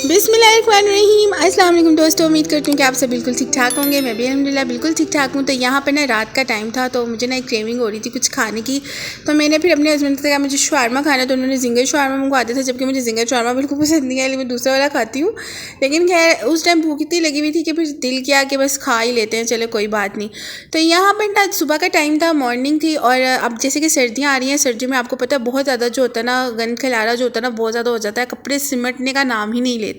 बिस्मिल्लाहिर्रहमानिर्रहीम। अस्सलाम वालेकुम दोस्तों, उम्मीद करती हूँ कि आप सब बिल्कुल ठीक ठाक होंगे। मैं भी अल्हम्दुलिल्लाह बिल्कुल ठीक ठाक हूँ। तो यहाँ पर ना रात का टाइम था, तो मुझे ना एक क्रेविंग हो रही थी कुछ खाने की। तो मैंने फिर अपने हस्बैंड से कहा मुझे शवारमा खाना, तो उन्होंने जिंगर शवारमा मंगवा दिया था, जबकि मुझे जिंगर शवारमा बिल्कुल पसंद नहीं है, मैं दूसरा वाला खाती हूँ। लेकिन खैर उस टाइम भूख इतनी लगी हुई थी कि फिर दिल किया कि बस खा ही लेते हैं, चलो कोई बात नहीं। तो यहाँ पर ना सुबह का टाइम था, मॉर्निंग थी, और अब जैसे कि सर्दियाँ आ रही हैं, सर्दियों में आपको पता है बहुत ज़्यादा जो होता है ना, गंद खिलारा जो होता है ना, बहुत ज़्यादा हो जाता है। कपड़े सिमटने का नाम ही नहीं लेते।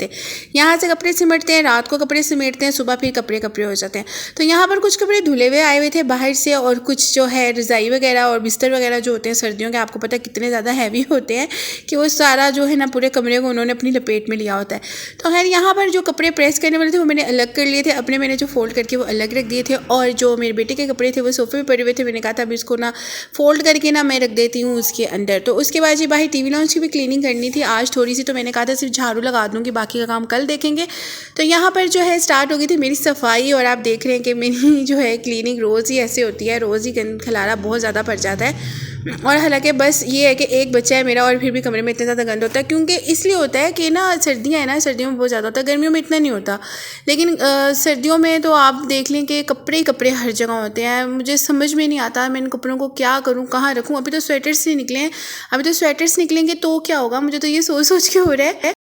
यहाँ से कपड़े सिमटते हैं, रात को कपड़े सिमटते हैं, सुबह फिर कपड़े कपड़े हो जाते हैं। तो यहाँ पर कुछ कपड़े धुले हुए आए हुए थे बाहर से, और कुछ जो है रज़ाई वगैरह और बिस्तर वगैरह जो होते हैं सर्दियों के, आपको पता है कितने ज़्यादा हैवी होते हैं कि वो सारा जो है ना पूरे कमरे को उन्होंने अपनी लपेट में लिया होता है। तो खैर यहाँ पर जो कपड़े प्रेस करने वाले थे वो मैंने अलग कर लिए थे, अपने मैंने जो फोल्ड करके वो अलग रख दिए थे, और जो मेरे बेटे के कपड़े थे वो सोफे पर पड़े हुए थे। मैंने कहा था अभी इसको ना फोल्ड करके ना मैं रख देती हूँ उसके अंदर। तो उसके बाद जी बाहर टीवी लॉन्च की भी क्लीनिंग करनी थी आज थोड़ी सी, तो मैंने कहा था सिर्फ झाड़ू लगा दूँगी, बाकी का काम कल देखेंगे। तो यहाँ पर जो है स्टार्ट हो गई थी मेरी सफाई, और आप देख रहे हैं कि मेरी जो है क्लीनिंग रोज़ ही ऐसे होती है, रोज़ ही गंद खलारा बहुत ज़्यादा पड़ जाता है। और हालांकि बस ये है कि एक बच्चा है मेरा, और फिर भी कमरे में इतना ज़्यादा गंद होता है, क्योंकि इसलिए होता है कि ना सर्दियाँ है ना, सर्दियों में बहुत ज़्यादा होता है, गर्मियों में इतना नहीं होता। लेकिन सर्दियों में तो आप देख लें कि कपड़े ही कपड़े हर जगह होते हैं। मुझे समझ में नहीं आता मैं इन कपड़ों को क्या करूँ, कहाँ रखूँ। अभी तो स्वेटर्स नहीं निकले हैं, अभी तो स्वेटर्स निकलेंगे तो क्या होगा, मुझे तो ये सोच सोच के हो रहा है।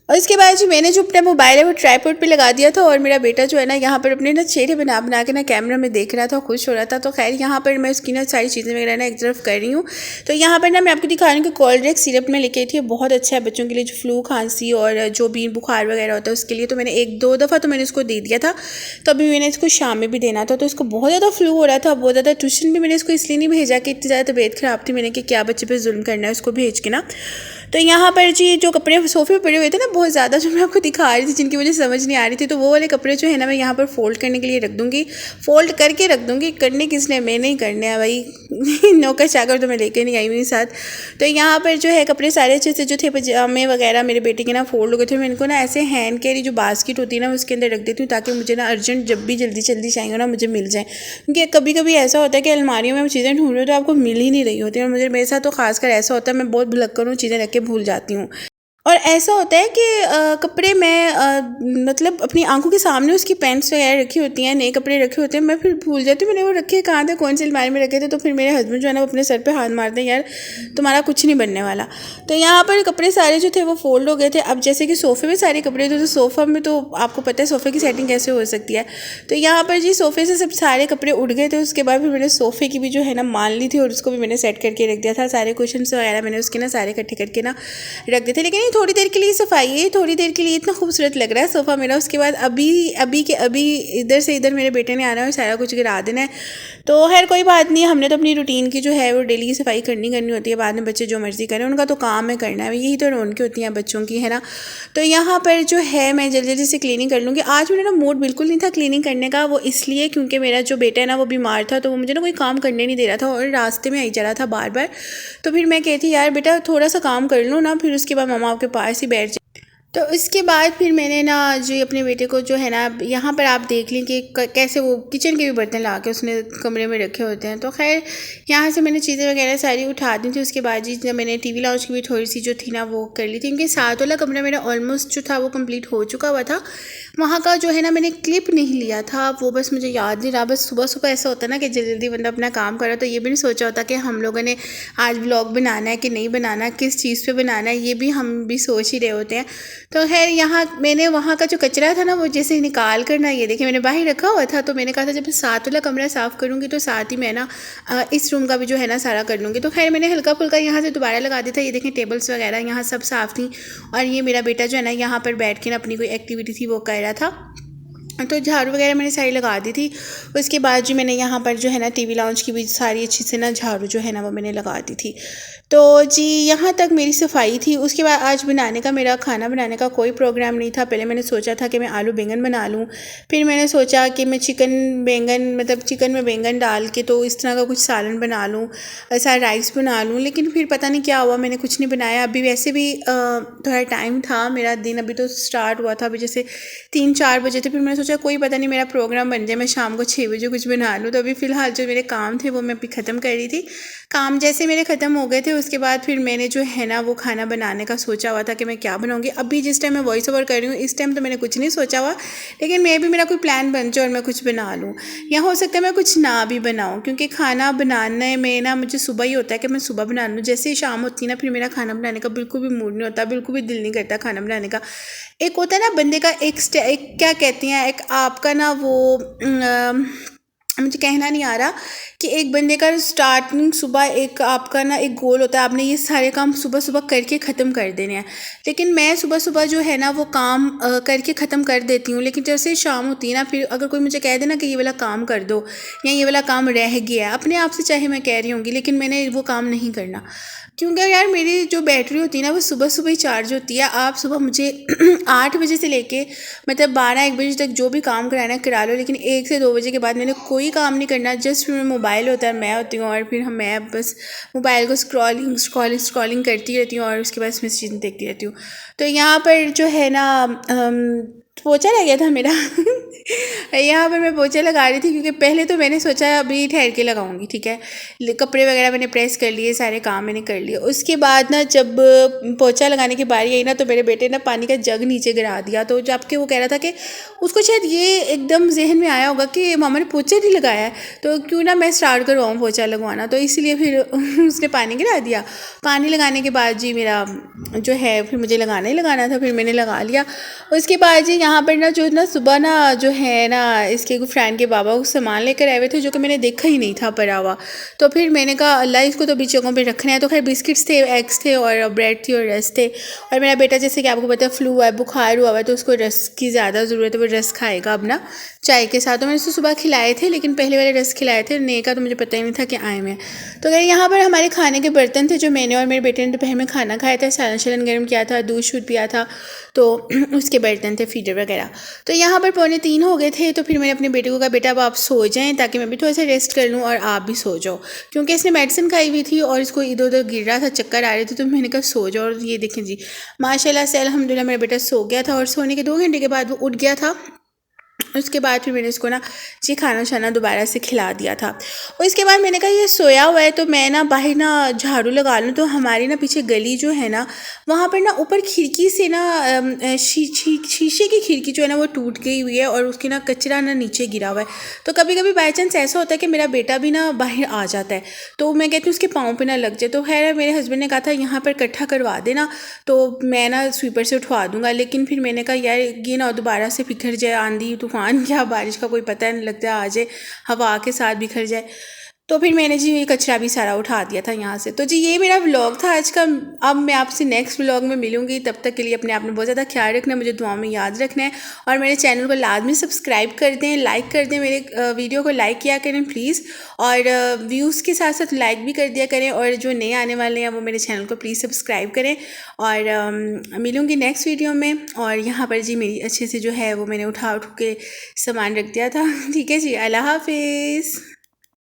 और इसके बाद जी मैंने जो अपना मोबाइल है वो ट्राइपॉड पे लगा दिया था, और मेरा बेटा जो है ना यहाँ पर अपने ना चेहरे बना बना के ना कैमरा में देख रहा था, खुश हो रहा था। तो खैर यहाँ पर मैं उसकी ना सारी चीज़ें वगैरह ना एक तरफ कर रही हूँ। तो यहाँ पर ना मैं आपको दिखा रही हूँ कि कोल्ड्रिक सिरप में लेके आई थी, बहुत अच्छा है बच्चों के लिए, जो फ्लू खांसी और जो भी बुखार वगैरह होता है उसके लिए। तो मैंने एक दो दफ़ा तो मैंने उसको दे दिया था, तो अभी मैंने इसको शाम में भी देना था। तो इसको बहुत ज़्यादा फ्लू हो रहा था, बहुत ज़्यादा। ट्यूशन भी मैंने इसको इसलिए नहीं भेजा कि इतनी ज़्यादा तबीयत ख़राब थी, मैंने कि क्या बच्चे पर जुल्म करना है उसको भेज के ना। तो यहाँ पर जी जो कपड़े सोफे पर पड़े हुए थे ना बहुत ज़्यादा, जो मैं आपको दिखा रही थी, जिनकी मुझे समझ नहीं आ रही थी, तो वो वाले कपड़े जो है ना मैं यहाँ पर फोल्ड करने के लिए रख दूँगी, फोल्ड करके रख दूँगी। करने किसने, मैं नहीं करने हैं भाई नौकर चाकर तो मैं लेके नहीं आई मेरे साथ। तो यहाँ पर जो है कपड़े सारे अच्छे से जो थे पजामे वगैरह मेरे बेटे के ना फोल्ड हो गए थे। मैं इनको ना ऐसे हैंड कैरी जो बास्केट होती है ना उसके अंदर रख देती हूँ, ताकि मुझे ना अर्जेंट जब भी जल्दी जल्दी चाहिए ना मुझे मिल जाए। क्योंकि कभी कभी ऐसा होता है कि अलमारियों में चीज़ें ढूंढ रहे हो तो आपको मिल ही नहीं रही होती, और मुझे मेरे साथ तो खासकर ऐसा होता है, मैं बहुत भुलक्कड़ हूँ, चीज़ें रख के भूल जाती हूँ। और ऐसा होता है कि कपड़े मैं मतलब अपनी आंखों के सामने उसकी पैंट्स वगैरह रखी होती हैं, नए कपड़े रखे होते हैं, मैं फिर भूल जाती हूँ मैंने वो रखे कहाँ थे, कौन सी अलमारी में रखे थे। तो फिर मेरे हस्बैंड जो है ना वो अपने सर पे हाथ मारते हैं, यार तुम्हारा कुछ नहीं बनने वाला। तो यहाँ पर कपड़े सारे जो थे वो फोल्ड हो गए थे। अब जैसे कि सोफ़े में सारे कपड़े थे, तो सोफ़ा में तो आपको पता है सोफ़े की सेटिंग कैसे हो सकती है। तो यहाँ पर जी सोफ़े से सब सारे कपड़े उड़ गए थे। उसके बाद फिर मैंने सोफ़े की भी जो है ना मान ली थी, और उसको भी मैंने सेट करके रख दिया था। सारे कुशन वगैरह मैंने उसके ना सारे इकट्ठे करके ना रख दिए थे। लेकिन थोड़ी देर के लिए सफाई है, थोड़ी देर के लिए इतना खूबसूरत लग रहा है सोफ़ा मेरा। उसके बाद अभी अभी के अभी इधर से इधर मेरे बेटे ने आना है और सारा कुछ गिरा देना है। तो खैर कोई बात नहीं, हमने तो अपनी रूटीन की जो है वो डेली की सफाई करनी होती है। बाद में बच्चे जो मर्ज़ी करें, उनका तो काम है करना है, यही तो रौनकें होती हैं बच्चों की, है ना। तो यहाँ पर जो है मैं जल्दी जल्दी से क्लीनिंग कर लूँगी। आज मेरा ना मूड बिल्कुल नहीं था क्लीनिंग करने का, वो इसलिए क्योंकि मेरा जो बेटा है ना वो बीमार था, तो वो मुझे ना कोई काम करने नहीं दे रहा था, और रास्ते में आई जा रहा था बार बार। तो फिर मैं कहती यार बेटा थोड़ा सा काम कर लो ना, फिर उसके बाद मम्मा आपके पास ही बैठ। तो इसके बाद फिर मैंने ना जो अपने बेटे को जो है ना, यहाँ पर आप देख लें कि कैसे वो किचन के भी बर्तन ला के उसने कमरे में रखे होते हैं। तो खैर यहाँ से मैंने चीज़ें वगैरह सारी उठा दी थी। उसके बाद जी जब मैंने टीवी लॉन्च की भी थोड़ी सी जो थी ना वो कर ली थी, क्योंकि साथ वाला कमरा मेरा ऑलमोस्ट जो था वो कंप्लीट हो चुका हुआ था। वहाँ का जो है ना मैंने क्लिप नहीं लिया था, वो बस मुझे याद नहीं रहा। बस सुबह सुबह ऐसा होता है ना कि जल्दी जल्दी बंदा अपना काम कर रहा, तो ये भी नहीं सोचा होता कि हम लोगों ने आज व्लॉग बनाना है कि नहीं बनाना, किस चीज़ पे बनाना है, ये भी हम भी सोच ही रहे होते हैं। तो खैर यहाँ मैंने वहाँ का जो कचरा था ना वो जैसे निकाल कर ना, ये देखिए मैंने बाहर रखा हुआ था। तो मैंने कहा था जब साथ वाला कमरा साफ़ करूँगी तो साथ ही मैं ना इस रूम का भी जो है ना सारा कर लूँगी। तो खैर मैंने हल्का फुल्का यहाँ से दोबारा लगा दिया था। ये देखें टेबल्स वगैरह यहाँ सब साफ़ थी, और ये मेरा बेटा जो है ना यहाँ पर बैठ के ना अपनी कोई एक्टिविटी थी वो कर रहा था। तो झाड़ू वगैरह मैंने सारी लगा दी थी। उसके बाद जी मैंने यहाँ पर जो है ना टीवी लाउंज की भी सारी अच्छी से ना झाड़ू जो है ना वो मैंने लगा दी थी। तो जी यहाँ तक मेरी सफाई थी। उसके बाद आज बनाने का मेरा खाना बनाने का कोई प्रोग्राम नहीं था। पहले मैंने सोचा था कि मैं आलू बैंगन बना लूँ, फिर मैंने सोचा कि मैं चिकन बैंगन मतलब चिकन में बैंगन डाल के तो इस तरह का कुछ सालन बना लूँ, ऐसा राइस बना लूँ। लेकिन फिर पता नहीं क्या हुआ, मैंने कुछ नहीं बनाया। अभी वैसे भी थोड़ा टाइम था, मेरा दिन अभी तो स्टार्ट हुआ था, अभी जैसे 3-4 बजे थे। फिर मैंने सोचा कोई पता नहीं मेरा प्रोग्राम बन जाए, मैं शाम को 6 बजे कुछ बना लूँ। तो अभी फ़िलहाल जो मेरे काम थे वो मैं अभी ख़त्म कर रही थी। काम जैसे मेरे ख़त्म हो गए थे उसके बाद फिर मैंने जो है ना वो खाना बनाने का सोचा हुआ था कि मैं क्या बनाऊँगी। अभी जिस टाइम मैं वॉइस ओवर कर रही हूँ इस टाइम तो मैंने कुछ नहीं सोचा हुआ, लेकिन मे भी मेरा कोई प्लान बन जाए और मैं कुछ बना लूँ, या हो सकता है मैं कुछ ना भी बनाऊँ, क्योंकि खाना बनाने में ना मुझे सुबह ही होता है कि मैं सुबह बना लूँ। जैसे ही शाम होती है ना फिर मेरा खाना बनाने का बिल्कुल भी मूड नहीं होता, बिल्कुल भी दिल नहीं करता खाना बनाने का। एक होता है ना बंदे का एक क्या कहती हैं, एक आपका ना वो मुझे कहना नहीं आ रहा कि एक बंदे का स्टार्टिंग सुबह एक आपका ना एक गोल होता है, आपने ये सारे काम सुबह सुबह करके ख़त्म कर देने हैं। लेकिन मैं सुबह सुबह जो है ना वो काम करके ख़त्म कर देती हूँ, लेकिन जैसे ही शाम होती है ना फिर अगर कोई मुझे कह दे ना कि ये वाला काम कर दो या ये वाला काम रह गया है, अपने आप से चाहे मैं कह रही होंगी लेकिन मैंने वो काम नहीं करना, क्योंकि यार मेरी जो बैटरी होती है ना वो सुबह सुबह ही चार्ज होती है। आप सुबह मुझे 8 बजे से लेके मतलब 12-1 बजे तक जो भी काम कराना है करा लो, लेकिन 1 से 2 बजे के बाद मैंने कोई काम नहीं करना। जस्ट फिर मोबाइल होता है, मैं होती हूँ और फिर मैं बस मोबाइल को स्क्रॉलिंग करती रहती हूँ और उसके बाद मैसेज देखती रहती हूँ। तो यहाँ पर जो है ना पोछा लग गया था मेरा यहाँ पर मैं पोछा लगा रही थी, क्योंकि पहले तो मैंने सोचा अभी ठहर के लगाऊंगी, ठीक है, कपड़े वगैरह मैंने प्रेस कर लिए, सारे काम मैंने कर लिए। उसके बाद ना जब पोछा लगाने की बारी आई ना तो मेरे बेटे ने पानी का जग नीचे गिरा दिया। तो जबकि वो कह रहा था कि उसको शायद ये एकदम जहन में आया होगा कि मामा ने पोछा नहीं लगाया है तो क्यों ना मैं स्टार्ट करवाऊँ पोछा लगवाना, तो इसलिए फिर उसने पानी गिरा दिया। पानी लगाने के बाद जी मेरा जो है फिर मुझे लगाना ही लगाना था, फिर मैंने लगा लिया। उसके बाद जी यहाँ पर ना जो ना सुबह ना जो है ना इसके फ्रेंड के बाबा कुछ सामान लेकर आए हुए थे जो कि मैंने देखा ही नहीं था पड़ा हुआ। तो फिर मैंने कहा अल्लाह इसको तो भी जगहों पे रखना है। तो खैर बिस्किट्स थे, एग्स थे और ब्रेड थी और रस थे। और मेरा बेटा जैसे कि आपको पता है फ्लू है, बुखार हुआ है, तो उसको रस की ज़्यादा ज़रूरत है, वो रस खाएगा अब ना चाय के साथ। तो मैंने उसको सुबह खिलाए थे, लेकिन पहले वाले रस खिलाए थे, नए का तो मुझे पता ही नहीं था कि आए में। तो खैर यहाँ पर हमारे खाने के बर्तन थे जो मैंने और मेरे बेटे ने दोपहर में खाना खाया था, सालन शलन गर्म किया था, दूध शूध पिया था, तो उसके बर्तन थे, फीडर वगैरह। तो यहाँ पर 2:45 हो गए थे। तो फिर मैंने अपने बेटे को कहा बेटा अब आप सो जाएं ताकि मैं भी थोड़ा सा रेस्ट कर लूँ और आप भी सो जाओ, क्योंकि इसने मेडिसिन खाई हुई थी और इसको इधर उधर गिर रहा था, चक्कर आ रहे थे। तो मैंने कहा सो जाओ। और ये देखें जी माशाल्लाह से अल्हम्दुलिल्लाह मेरा बेटा सो गया था और सोने के 2 घंटे के बाद वो उठ गया था। उसके बाद फिर मैंने इसको ना जी खाना शाना दोबारा से खिला दिया था। और इसके बाद मैंने कहा ये सोया हुआ है तो मैं ना बाहर ना झाड़ू लगा लूँ। तो हमारी ना पीछे गली जो है ना वहाँ पर ना ऊपर खिड़की से ना शीशे की खिड़की जो है ना वो टूट गई हुई है और उसकी ना कचरा ना नीचे गिरा हुआ है। तो कभी कभी बाई चांस ऐसा होता है कि मेरा बेटा भी ना बाहर आ जाता है, तो मैं कहती हूँ उसके पाँव पे ना लग जाए। तो खैर मेरे हस्बैंड ने कहा था यहाँ पर इकट्ठा करवा देना, तो मैं ना स्वीपर से उठवा दूँगा। लेकिन फिर मैंने कहा यार ये ना दोबारा से बिखर जाए, आंधी तूफान क्या बारिश का कोई पता नहीं लगता, आ जाए हवा के साथ बिखर जाए। तो फिर मैंने जी ये कचरा भी सारा उठा दिया था यहाँ से। तो जी ये मेरा व्लॉग था आज का। अब मैं आपसे नेक्स्ट व्लॉग में मिलूंगी, तब तक के लिए अपने आप में बहुत ज़्यादा ख्याल रखना है, मुझे दुआ में याद रखना है। और मेरे चैनल को लाजमी सब्सक्राइब कर दें, लाइक कर दें, मेरे वीडियो को लाइक किया करें प्लीज़, और व्यूज़ के साथ साथ लाइक भी कर दिया करें। और जो नए आने वाले हैं वो मेरे चैनल को प्लीज़ सब्सक्राइब करें। और मिलूँगी नेक्स्ट वीडियो में। और यहाँ पर जी मेरी अच्छे से जो है वो मैंने उठा के सामान रख दिया था। ठीक है जी, अल्लाह हाफिज़।